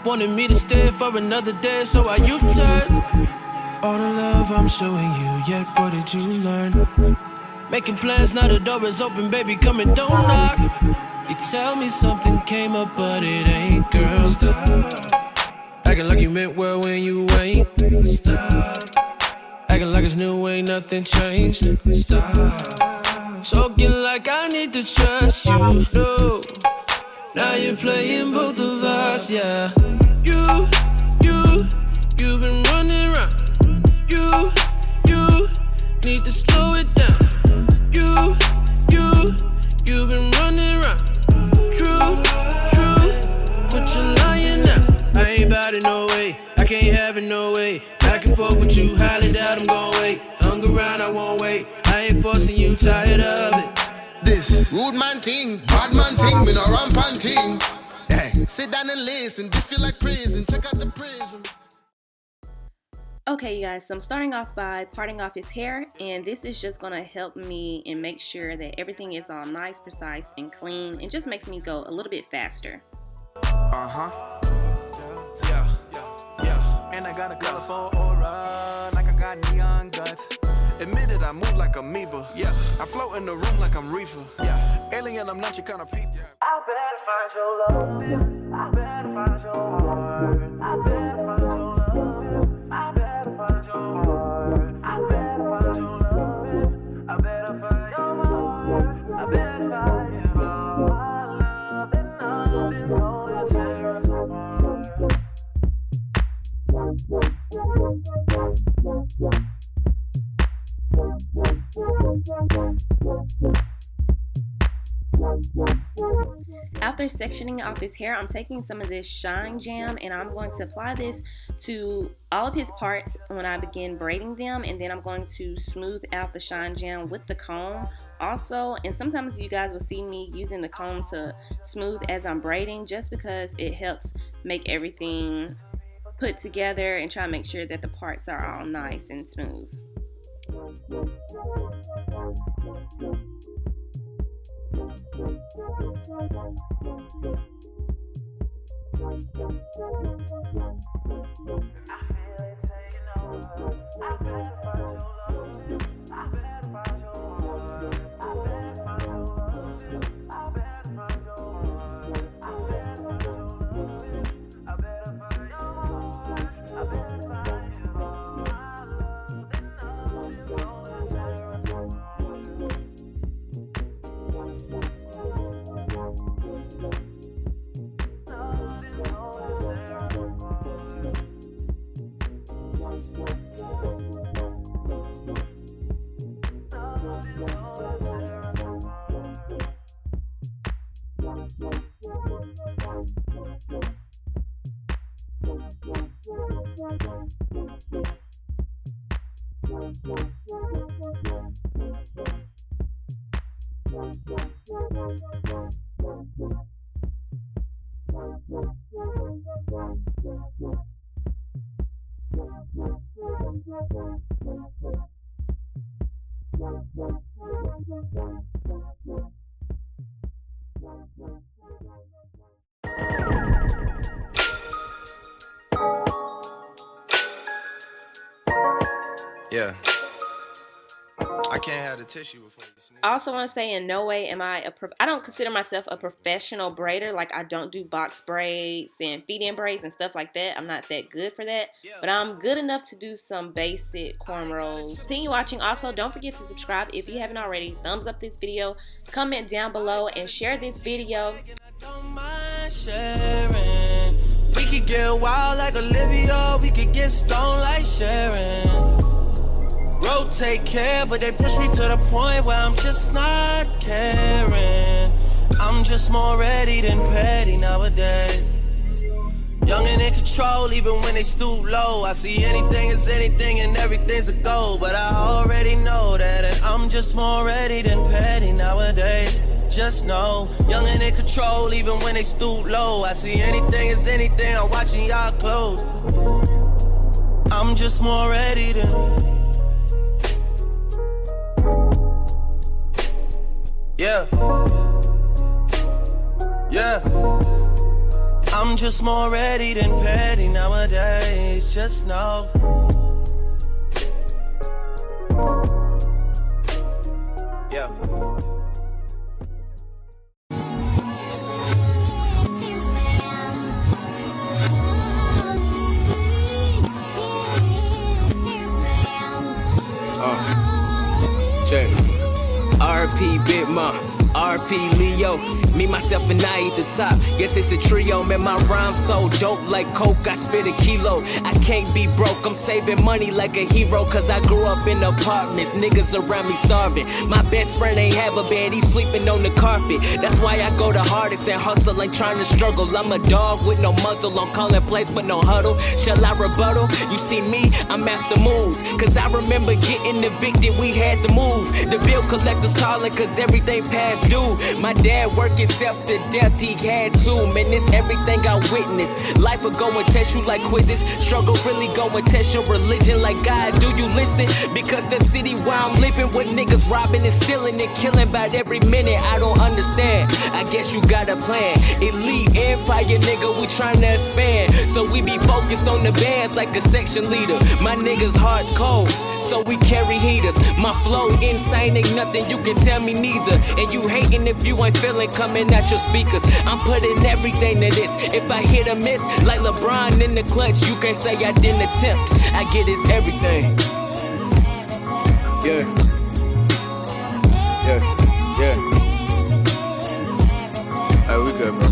Wanted me to stay for another day, so why you turn? All the love I'm showing you, yet what did you learn? Making plans, now the door is open, baby, come and don't knock. You tell me something came up, but it ain't, girl. Stop. Acting like you meant well when you ain't. Stop. Acting like it's new, ain't nothing changed. Stop. Talking like I need to trust you. No. Now you're playing both of us, yeah. You've been running around. You need to slow it down. You've been running around. True, but you're lying now. I ain't about it no way, I can't have it no way. Back and forth with you, highly doubt I'm gon' wait. Hung around, I won't wait. I ain't forcing you, tired of it. This rude man thing, bad man thing, me no rampant thing. Hey, sit down and listen, this feel like prison, check out the prison. Okay, you guys, so I'm starting off by parting off his hair, and this is just gonna help me and make sure that everything is all nice, precise, and clean, and just makes me go a little bit faster. Yeah. And I got a colorful aura, like I got neon guts. Admitted I move like amoeba. Yeah. I float in the room like I'm reefer. Yeah. Alien, I'm not your kind of peep. Yeah. I better find your love. I better find your heart. I better find your love. I better find your heart. I better find your love. I better find your heart. I better find your heart. My love and nothing gonna tear us apart. After sectioning off his hair, I'm taking some of this shine jam and I'm going to apply this to all of his parts when I begin braiding them, and then I'm going to smooth out the shine jam with the comb also. And sometimes you guys will see me using the comb to smooth as I'm braiding, just because it helps make everything put together and try to make sure that the parts are all nice and smooth. Yeah. I can't have the tissue before you sneeze. I also want to say, in no way am I I don't consider myself a professional braider. Like, I don't do box braids and feed-in braids and stuff like that. I'm not that good for that. But I'm good enough to do some basic cornrows. Continue watching. Also, don't forget to subscribe if you haven't already. Thumbs up this video. Comment down below and share this video. We could get wild like Olivia. We could get stoned like Sharon. Rotate care, but they push me to the point where I'm just not caring. I'm just more ready than petty nowadays. Young and in control, even when they stoop low. I see anything is anything and everything's a goal, but I already know that, and I'm just more ready than petty nowadays. Just know, young and in control, even when they stoop low. I see anything is anything, I'm watching y'all close. I'm just more ready than. Yeah. I'm just more ready than petty nowadays, just know. Yeah. Check. RP Big Mom, RP Leo. Me, myself, and I at the top. Guess it's a trio. Man, my rhyme's so dope like coke. I spit a kilo. I can't be broke. I'm saving money like a hero. Cause I grew up in apartments. Niggas around me starving. My best friend ain't have a bed. He's sleeping on the carpet. That's why I go the hardest and hustle. Ain't trying to struggle. I'm a dog with no muzzle. I'm calling plays but no huddle. Shall I rebuttal? You see me? I'm after moves. Cause I remember getting evicted. We had to move. The bill collectors calling cause everything past due. My dad working himself to death, he had to. Man, this everything I witnessed. Life will go and test you like quizzes. Struggle really go and test your religion like God. Do you listen? Because the city where I'm living with niggas robbing and stealing and killing about every minute. I don't understand. I guess you got a plan. Elite empire, nigga, we trying to expand. So we be focused on the bands like a section leader. My niggas' heart's cold, so we carry heaters. My flow insane, ain't nothing you can tell me neither. And you hating if you ain't feeling coming at your speakers. I'm putting everything to this. If I hit a miss, like LeBron in the clutch, you can't say I didn't attempt. I get it's everything. Yeah. Yeah. Yeah. Alright, we good, bro.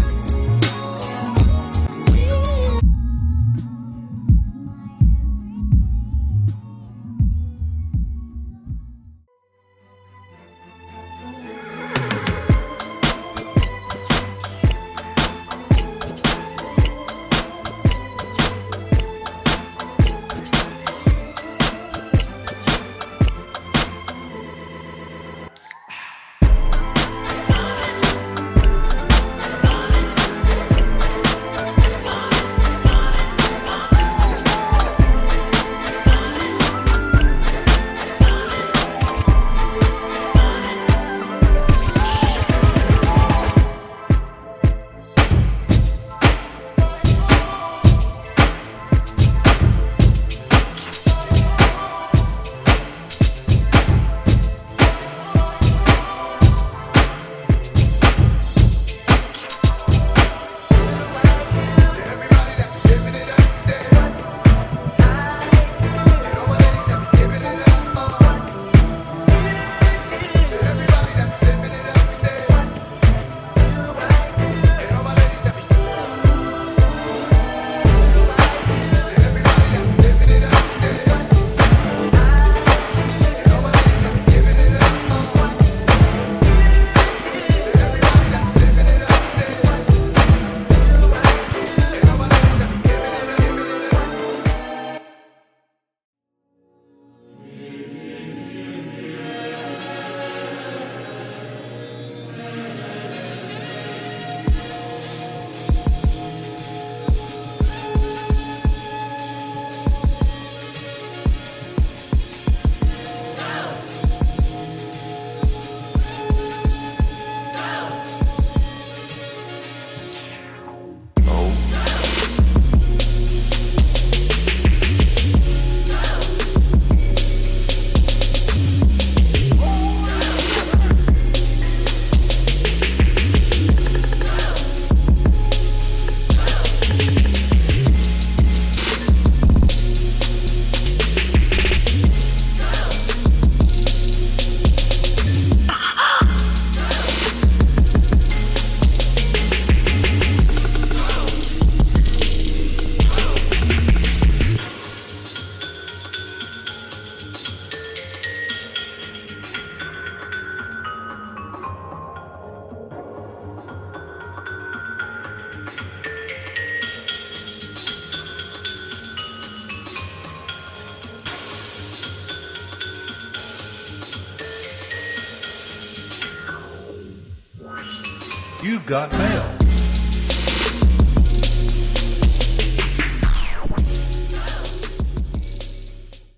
You've got mail.